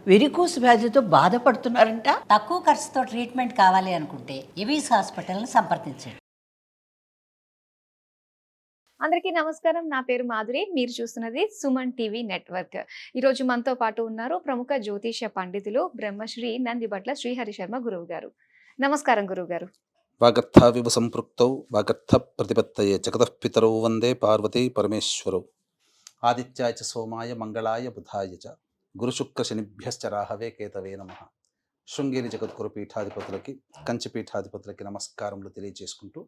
Varicose వ్యాధితో బాధపడుతున్నారంట. తక్కువ ఖర్చుతో ట్రీట్మెంట్ కావాలి అనుకుంటే ఎవిస్ హాస్పిటల్ని సంప్రదించండి. అందరికీ నమస్కారం. నా పేరు మాధురి. మీరు చూస్తున్నది సుమన్ టీవీ నెట్వర్క్. ఈరోజు మనతో పాటు ఉన్నారు ప్రముఖ జ్యోతిష పండితులు బ్రహ్మశ్రీ నందిబట్ల శ్రీహరి శర్మ గురువు గారు. నమస్కారం గురువు గారు. వాగర్థావివ సంపృక్తౌ వాగర్థ ప్రతిపత్తయే జగతః పితరౌ వందే పార్వతీ పరమేశ్వరౌ. ఆదిత్యాయ చ సోమాయ మంగళాయ బుధాయ చ గురుశుక్ర శనిభ్యశ్చ రాహవే కేతవే నమః. శృంగేరి జగద్గురు పీఠాధిపతులకి, కంచి పీఠాధిపతులకి నమస్కారములు తెలియజేసుకుంటూ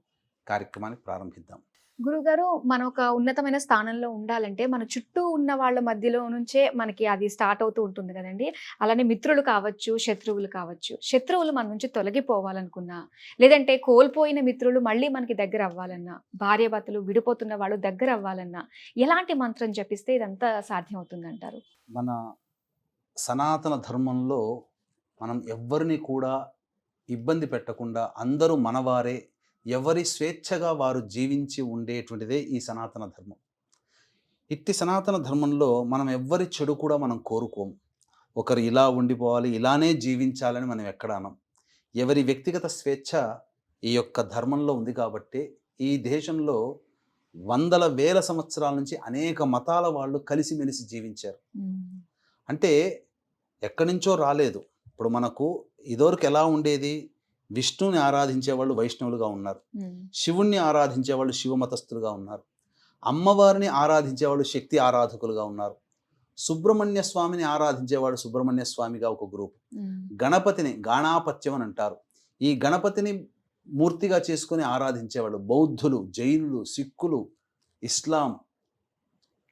కార్యక్రమాన్ని ప్రారంభిద్దాం. గురుగారు, మనం ఒక ఉన్నతమైన స్థానంలో ఉండాలంటే మన చుట్టూ ఉన్న వాళ్ళ మధ్యలో నుంచే మనకి అది స్టార్ట్ అవుతూ ఉంటుంది కదండి. అలానే మిత్రులు కావచ్చు, శత్రువులు కావచ్చు. శత్రువులు మన నుంచి తొలగిపోవాలనుకున్నా, లేదంటే కోల్పోయిన మిత్రులు మళ్ళీ మనకి దగ్గర అవ్వాలన్నా, భార్యాభర్తలు విడిపోతున్న వాళ్ళు దగ్గర అవ్వాలన్నా ఎలాంటి మంత్రం జపిస్తే ఇదంతా సాధ్యం అవుతుందంటారు? మన సనాతన ధర్మంలో మనం ఎవ్వరిని కూడా ఇబ్బంది పెట్టకుండా అందరూ మనవారే, ఎవరి స్వేచ్ఛగా వారు జీవించి ఉండేటువంటిదే ఈ సనాతన ధర్మం. ఇట్టి సనాతన ధర్మంలో మనం ఎవ్వరి చెడు కూడా మనం కోరుకోము. ఒకరు ఇలా ఉండిపోవాలి, ఇలానే జీవించాలని మనం ఎక్కడ అనం. ఎవరి వ్యక్తిగత స్వేచ్ఛ ఈ యొక్క ధర్మంలో ఉంది కాబట్టి ఈ దేశంలో వందల వేల సంవత్సరాల నుంచి అనేక మతాల వాళ్ళు కలిసిమెలిసి జీవించారు. అంటే ఎక్కడి నుంచో రాలేదు. ఇప్పుడు మనకు ఇదివరకు ఎలా ఉండేది? విష్ణుని ఆరాధించేవాళ్ళు వైష్ణవులుగా ఉన్నారు, శివుణ్ణి ఆరాధించేవాళ్ళు శివమతస్థులుగా ఉన్నారు, అమ్మవారిని ఆరాధించేవాళ్ళు శక్తి ఆరాధకులుగా ఉన్నారు, సుబ్రహ్మణ్య స్వామిని ఆరాధించేవాడు సుబ్రహ్మణ్య స్వామిగా ఒక గ్రూప్, గణపతిని గాణాపత్యం అని అంటారు, ఈ గణపతిని మూర్తిగా చేసుకుని ఆరాధించేవాళ్ళు బౌద్ధులు, జైనులు, సిక్కులు, ఇస్లాం,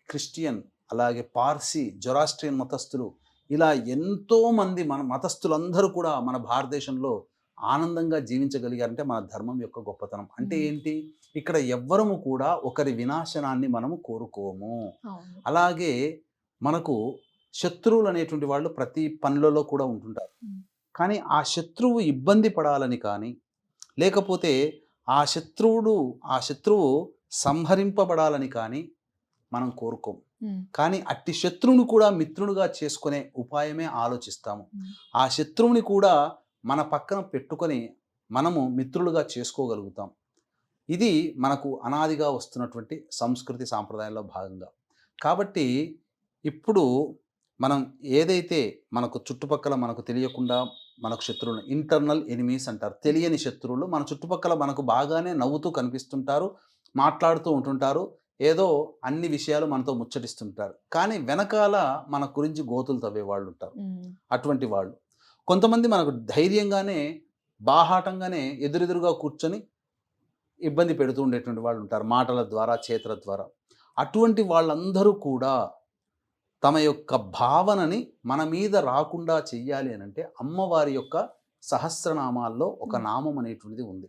క్రిస్టియన్, అలాగే పార్సీ, జొరాస్ట్రియన్ మతస్థులు, ఇలా ఎంతోమంది మన మతస్థులందరూ కూడా మన భారతదేశంలో ఆనందంగా జీవించగలిగారంటే మన ధర్మం యొక్క గొప్పతనం. అంటే ఏంటి? ఇక్కడ ఎవ్వరము కూడా ఒకరి వినాశనాన్ని మనము కోరుకోము. అలాగే మనకు శత్రువులు అనేటువంటి వాళ్ళు ప్రతి పనులలో కూడా ఉంటుంటారు. కానీ ఆ శత్రువు ఇబ్బంది పడాలని కానీ, లేకపోతే ఆ శత్రువు సంహరింపబడాలని కానీ మనం కోరుకోము. కానీ అట్టి శత్రువుని కూడా మిత్రునిగా చేసుకునే ఉపాయమే ఆలోచిస్తాము. ఆ శత్రువుని కూడా మన పక్కన పెట్టుకొని మనము మిత్రులుగా చేసుకోగలుగుతాం. ఇది మనకు అనాదిగా వస్తున్నటువంటి సంస్కృతి సాంప్రదాయాల్లో భాగంగా. కాబట్టి ఇప్పుడు మనం ఏదైతే మనకు చుట్టుపక్కల మనకు తెలియకుండా మనకు శత్రువులు, ఇంటర్నల్ ఎనిమీస్ అంటారు, తెలియని శత్రువులు మన చుట్టుపక్కల మనకు బాగానే నవ్వుతూ కనిపిస్తుంటారు, మాట్లాడుతూ ఉంటుంటారు, ఏదో అన్ని విషయాలు మనతో ముచ్చటిస్తుంటారు, కానీ వెనకాల మన గురించి గోతులు తవ్వే వాళ్ళు ఉంటారు. అటువంటి వాళ్ళు కొంతమంది మనకు ధైర్యంగానే బాహాటంగానే ఎదురెదురుగా కూర్చొని ఇబ్బంది పెడుతూ ఉండేటువంటి వాళ్ళు ఉంటారు, మాటల ద్వారా చేతుల ద్వారా. అటువంటి వాళ్ళందరూ కూడా తమ యొక్క భావనని మన మీద రాకుండా చెయ్యాలి అని అంటే అమ్మవారి యొక్క సహస్రనామాల్లో ఒక నామం అనేటువంటిది ఉంది.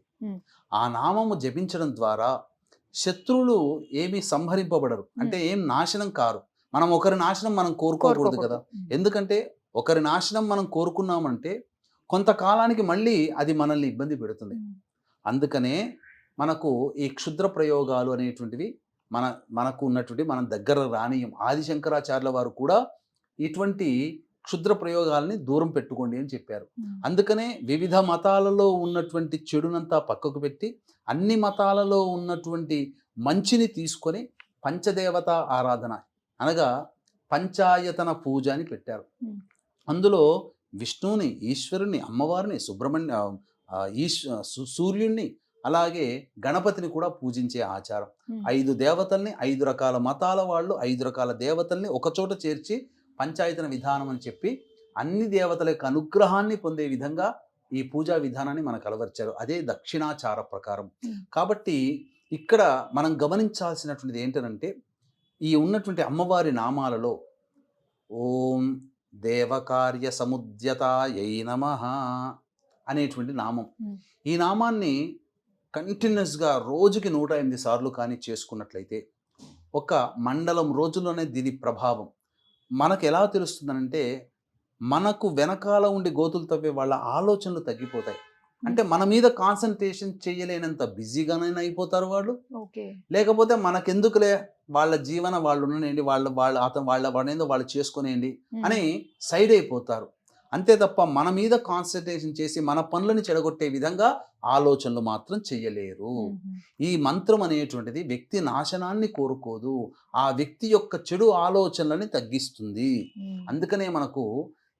ఆ నామము జపించడం ద్వారా శత్రువులు ఏమీ సంహరింపబడరు, అంటే ఏం నాశనం కారు. మనం ఒకరి నాశనం మనం కోరుకోకూడదు కదా. ఎందుకంటే ఒకరి నాశనం మనం కోరుకున్నామంటే కొంతకాలానికి మళ్ళీ అది మనల్ని ఇబ్బంది పెడుతుంది. అందుకనే మనకు ఈ క్షుద్ర ప్రయోగాలు అనేటువంటివి మనకు ఉన్నటువంటి మనం దగ్గర రానియం. ఆదిశంకరాచార్యుల వారు కూడా ఇటువంటి క్షుద్ర ప్రయోగాలని దూరం పెట్టుకోండి అని చెప్పారు. అందుకనే వివిధ మతాలలో ఉన్నటువంటి చెడునంతా పక్కకు పెట్టి అన్ని మతాలలో ఉన్నటువంటి మంచిని తీసుకొని పంచదేవత ఆరాధన అనగా పంచాయతన పూజ అని పెట్టారు. అందులో విష్ణువుని, ఈశ్వరుని, అమ్మవారిని, సూర్యుణ్ణి, అలాగే గణపతిని కూడా పూజించే ఆచారం. 5 దేవతల్ని, 5 రకాల మతాల వాళ్ళు 5 రకాల దేవతల్ని ఒకచోట చేర్చి పంచాయతన విధానం అని చెప్పి అన్ని దేవతల యొక్క అనుగ్రహాన్ని పొందే విధంగా ఈ పూజా విధానాన్ని మనకు అలవర్చారు. అదే దక్షిణాచార ప్రకారం. కాబట్టి ఇక్కడ మనం గమనించాల్సినటువంటిది ఏంటంటే ఈ ఉన్నటువంటి అమ్మవారి నామాలలో ఓం దేవకార్య సముద్యతాయై నమః అనేటువంటి నామం. ఈ నామాన్ని కంటిన్యూస్గా రోజుకి 108 సార్లు కానీ చేసుకున్నట్లయితే ఒక మండలం రోజుల్లోనే దీని ప్రభావం మనకు ఎలా తెలుస్తుందనంటే మనకు వెనకాల ఉండి గోతులు తవ్వే వాళ్ళ ఆలోచనలు తగ్గిపోతాయి. అంటే మన మీద కాన్సన్ట్రేషన్ చేయలేనంత బిజీగానైనా అయిపోతారు వాళ్ళు. ఓకే. లేకపోతే మనకెందుకులే వాళ్ళ జీవన వాళ్ళు ఉండనండి, వాళ్ళేందో వాళ్ళు చేసుకునేయండి అని సైడ్ అయిపోతారు. అంతే తప్ప మన మీద కాన్సన్ట్రేషన్ చేసి మన పనులను చెడగొట్టే విధంగా ఆలోచనలు మాత్రం చెయ్యలేరు. ఈ మంత్రం అనేటువంటిది వ్యక్తి నాశనాన్ని కోరుకోదు, ఆ వ్యక్తి యొక్క చెడు ఆలోచనలని తగ్గిస్తుంది. అందుకనే మనకు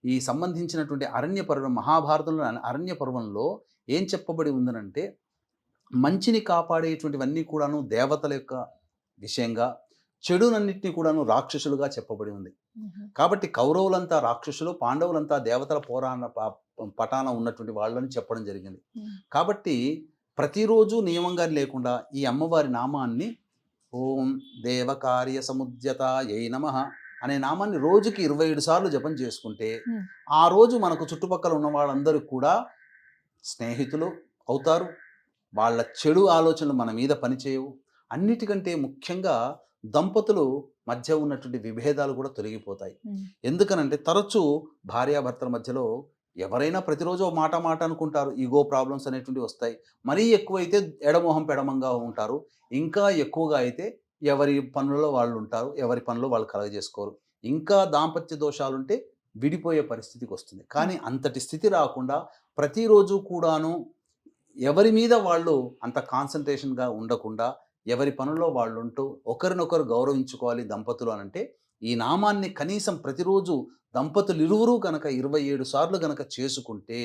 ఈ సంబంధించినటువంటి అరణ్య పర్వం, మహాభారతంలో అరణ్య పర్వంలో ఏం చెప్పబడి ఉందనంటే, మంచిని కాపాడేటువంటివన్నీ కూడాను దేవతల యొక్క విషయంగా, చెడునన్నింటినీ కూడాను రాక్షసులుగా చెప్పబడి ఉంది. కాబట్టి కౌరవులంతా రాక్షసులు, పాండవులంతా దేవతల పటాన ఉన్నటువంటి వాళ్ళని చెప్పడం జరిగింది. కాబట్టి ప్రతిరోజు నియమంగా లేకుండా ఈ అమ్మవారి నామాన్ని ఓం దేవకార్య సముద్యతాయై నమః అనే నామాన్ని రోజుకి 27 సార్లు జపం చేసుకుంటే ఆ రోజు మనకు చుట్టుపక్కల ఉన్న వాళ్ళందరూ కూడా స్నేహితులు అవుతారు. వాళ్ళ చెడు ఆలోచనలు మన మీద పనిచేయవు. అన్నిటికంటే ముఖ్యంగా దంపతులు మధ్య ఉన్నటువంటి విభేదాలు కూడా తొలగిపోతాయి. ఎందుకనంటే తరచూ భార్యాభర్తల మధ్యలో ఎవరైనా ప్రతిరోజు మాట అనుకుంటారు, ఈగో ప్రాబ్లమ్స్ అనేటువంటివి వస్తాయి. మరీ ఎక్కువైతే ఎడమొహం పెడమంగా ఉంటారు. ఇంకా ఎక్కువగా అయితే ఎవరి పనులలో వాళ్ళు ఉంటారు, ఎవరి పనులు వాళ్ళు కలగజేసుకోరు. ఇంకా దాంపత్య దోషాలుంటే విడిపోయే పరిస్థితికి వస్తుంది. కానీ అంతటి స్థితి రాకుండా ప్రతిరోజు కూడాను ఎవరి మీద వాళ్ళు అంత కాన్సన్ట్రేషన్గా ఉండకుండా ఎవరి పనుల్లో వాళ్ళు ఉంటూ ఒకరినొకరు గౌరవించుకోవాలి దంపతులు అనంటే ఈ నామాన్ని కనీసం ప్రతిరోజు దంపతులు ఇరువురు కనుక 27 సార్లు కనుక చేసుకుంటే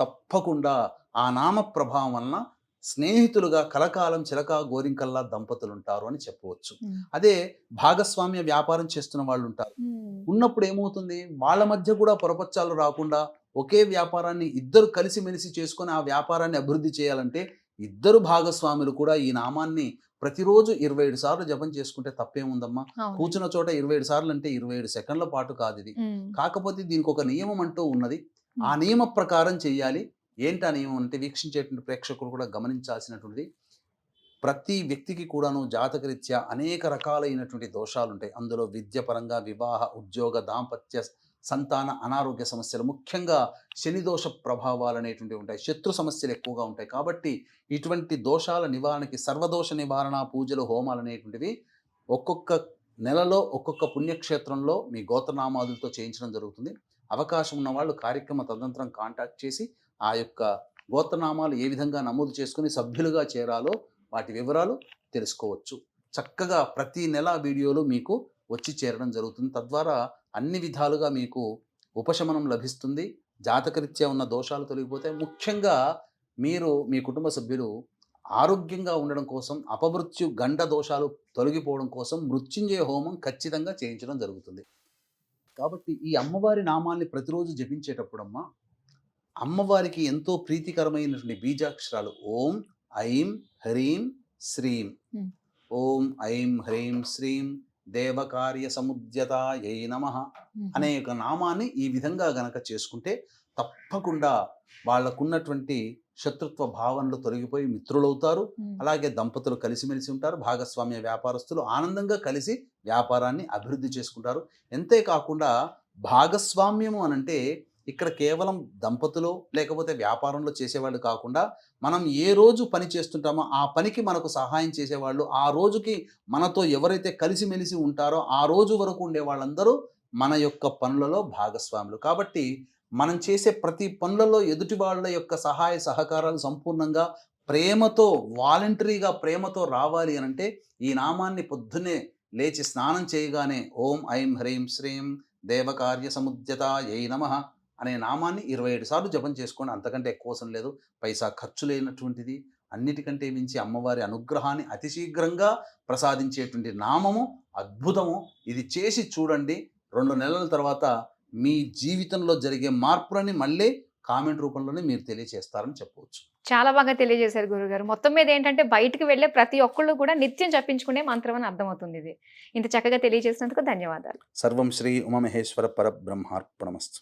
తప్పకుండా ఆ నామ ప్రభావం వలన స్నేహితులుగా కలకాలం చిలకా గోరింకల్లా దంపతులు ఉంటారు అని చెప్పవచ్చు. అదే భాగస్వామ్య వ్యాపారం చేస్తున్న వాళ్ళు ఉంటారు. ఉన్నప్పుడు ఏమవుతుంది, వాళ్ళ మధ్య కూడా పొరపచ్చాలు రాకుండా ఒకే వ్యాపారాన్ని ఇద్దరు కలిసిమెలిసి చేసుకొని ఆ వ్యాపారాన్ని అభివృద్ధి చేయాలంటే ఇద్దరు భాగస్వాములు కూడా ఈ నామాన్ని ప్రతిరోజు 27 సార్లు జపం చేసుకుంటే తప్పేముందమ్మా. కూర్చున్న చోట 27 సార్లు అంటే 27 సెకండ్ల పాటు కాదు ఇది. కాకపోతే దీనికి ఒక నియమం అంటూ ఉన్నది. ఆ నియమ ప్రకారం చెయ్యాలి. ఏంటి ఆ నియమం అంటే వీక్షించేటువంటి ప్రేక్షకులు కూడా గమనించాల్సినటువంటిది, ప్రతి వ్యక్తికి కూడాను జాతకరీత్యా అనేక రకాలైనటువంటి దోషాలు ఉంటాయి. అందులో విద్యపరంగా, వివాహ, ఉద్యోగ, దాంపత్య, సంతాన, అనారోగ్య సమస్యలు, ముఖ్యంగా శనిదోష ప్రభావాలు అనేటువంటివి ఉంటాయి. శత్రు సమస్యలు ఎక్కువగా ఉంటాయి. కాబట్టి ఇటువంటి దోషాల నివారణకి సర్వదోష నివారణ పూజలు, హోమాలు అనేటువంటివి ఒక్కొక్క నెలలో ఒక్కొక్క పుణ్యక్షేత్రంలో మీ గోత్రనామాదులతో చేయించడం జరుగుతుంది. అవకాశం ఉన్న వాళ్ళు కార్యక్రమ తదనంతరం కాంటాక్ట్ చేసి ఆ యొక్క గోత్రనామాలు ఏ విధంగా నమోదు చేసుకుని సభ్యులుగా చేరాలో వాటి వివరాలు తెలుసుకోవచ్చు. చక్కగా ప్రతి నెల వీడియోలు మీకు వచ్చి చేరడం జరుగుతుంది. తద్వారా అన్ని విధాలుగా మీకు ఉపశమనం లభిస్తుంది. జాతకరీత్యా ఉన్న దోషాలు తొలగిపోతాయి. ముఖ్యంగా మీరు మీ కుటుంబ సభ్యులు ఆరోగ్యంగా ఉండడం కోసం, అపమృత్యు గండ దోషాలు తొలగిపోవడం కోసం మృత్యుంజయ హోమం ఖచ్చితంగా చేయించడం జరుగుతుంది. కాబట్టి ఈ అమ్మవారి నామాన్ని ప్రతిరోజు జపించేటప్పుడమ్మా అమ్మవారికి ఎంతో ప్రీతికరమైనటువంటి బీజాక్షరాలు ఓం ఐం హ్రీం శ్రీం, ఓం ఐం హ్రీం శ్రీం దేవకార్య సముద్యతాయై నమః అనే ఒక నామాన్ని ఈ విధంగా గనక చేసుకుంటే తప్పకుండా వాళ్ళకున్నటువంటి శత్రుత్వ భావనలు తొలగిపోయి మిత్రులవుతారు. అలాగే దంపతులు కలిసిమెలిసి ఉంటారు. భాగస్వామ్య వ్యాపారస్తులు ఆనందంగా కలిసి వ్యాపారాన్ని అభివృద్ధి చేసుకుంటారు. అంతేకాకుండా భాగస్వామ్యము అనంటే ఇక్కడ కేవలం దంపతులు లేకపోతే వ్యాపారంలో చేసేవాళ్ళు కాకుండా మనం ఏ రోజు పని చేస్తుంటామో ఆ పనికి మనకు సహాయం చేసేవాళ్ళు, ఆ రోజుకి మనతో ఎవరైతే కలిసిమెలిసి ఉంటారో ఆ రోజు వరకు ఉండే వాళ్ళందరూ మన యొక్క పనులలో భాగస్వాములు. కాబట్టి మనం చేసే ప్రతి పనులలో ఎదుటి వాళ్ళ యొక్క సహాయ సహకారాలు సంపూర్ణంగా ప్రేమతో, వాలంటరీగా ప్రేమతో రావాలి అనంటే ఈ నామాన్ని పొద్దున్నే లేచి స్నానం చేయగానే ఓం ఐం హ్రీం శ్రీం దేవకార్య సముద్యతాయై నమః అనే నామాన్ని 27 సార్లు జపం చేసుకోండి. అంతకంటే ఎక్కువ అవసరం లేదు. పైసా ఖర్చు లేనటువంటిది. అన్నిటికంటే మించి అమ్మవారి అనుగ్రహాన్ని అతి శీఘ్రంగా ప్రసాదించేటువంటి నామము, అద్భుతము. ఇది చేసి చూడండి. 2 నెలల తర్వాత మీ జీవితంలో జరిగే మార్పులని మళ్ళీ కామెంట్ రూపంలోనే మీరు తెలియజేస్తారని చెప్పవచ్చు. చాలా బాగా తెలియజేశారు గురుగారు. మొత్తం మీద ఏంటంటే బయటికి వెళ్ళే ప్రతి ఒక్కళ్ళు కూడా నిత్యం జపించుకునే మంత్రం అని అర్థమవుతుంది ఇది. ఇంత చక్కగా తెలియజేసినందుకు ధన్యవాదాలు. సర్వం శ్రీ ఉమామహేశ్వర పరబ్రహ్మార్పణమస్తు.